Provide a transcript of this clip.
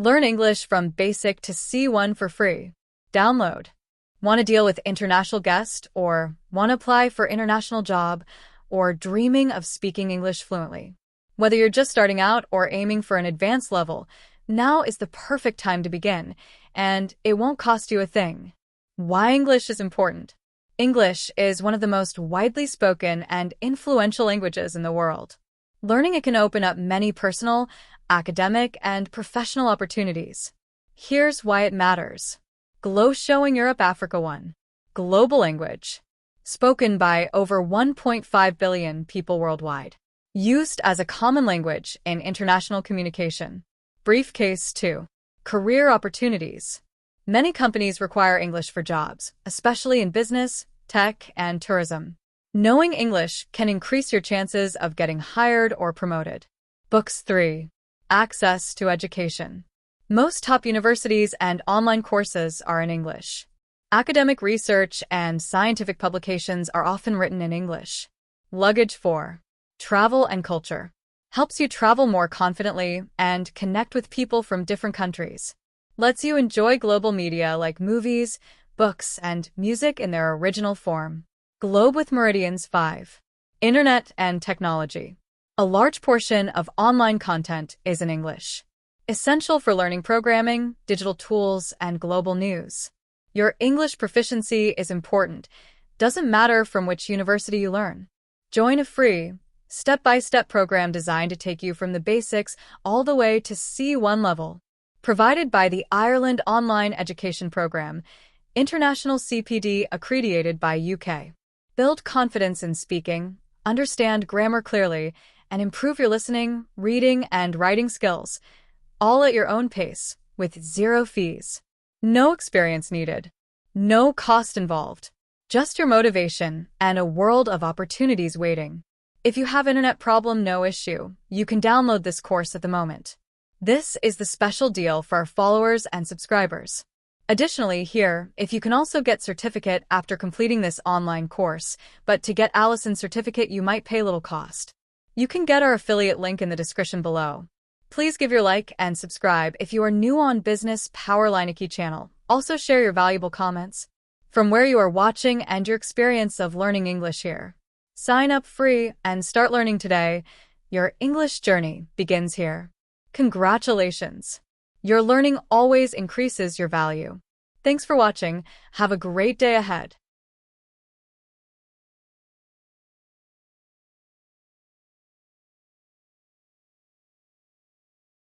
Learn English from basic to C1 for free. Download. Want to deal with international guests, or want to apply for international job, or dreaming of speaking English fluently? Whether you're just starting out or aiming for an advanced level, now is the perfect time to begin, and it won't cost you a thing. Why English is important? English is one of the most widely spoken and influential languages in the world. Learning it can open up many personal, academic, and professional opportunities. Here's why it matters. GLO showing Europe Africa 1. Global language. Spoken by over 1.5 billion people worldwide. Used as a common language in international communication. Briefcase 2. Career opportunities. Many companies require English for jobs, especially in business, tech, and tourism. Knowing English can increase your chances of getting hired or promoted. Books 3. Access to education. Most top universities and online courses are in English. Academic research and scientific publications are often written in English. Luggage 4. Travel and culture. Helps you travel more confidently and connect with people from different countries. Lets you enjoy global media like movies, books, and music in their original form. Globe with Meridians 5. Internet and technology. A large portion of online content is in English. Essential for learning programming, digital tools, and global news. Your English proficiency is important. Doesn't matter from which university you learn. Join a free, step-by-step program designed to take you from the basics all the way to C1 level. Provided by the Ireland Online Education Program, International CPD Accredited by UK. Build confidence in speaking, understand grammar clearly, and improve your listening, reading, and writing skills, all at your own pace, with zero fees. No experience needed. No cost involved. Just your motivation and a world of opportunities waiting. If you have internet problem, no issue. You can download this course at the moment. This is the special deal for our followers and subscribers. Additionally, here, if you can also get certificate after completing this online course, but to get Alison's certificate, you might pay little cost. You can get our affiliate link in the description below. Please give your like and subscribe if you are new on Business Powerlinekey channel. Also share your valuable comments from where you are watching and your experience of learning English here. Sign up free and start learning today. Your English journey begins here. Congratulations! Your learning always increases your value. Thanks for watching. Have a great day ahead.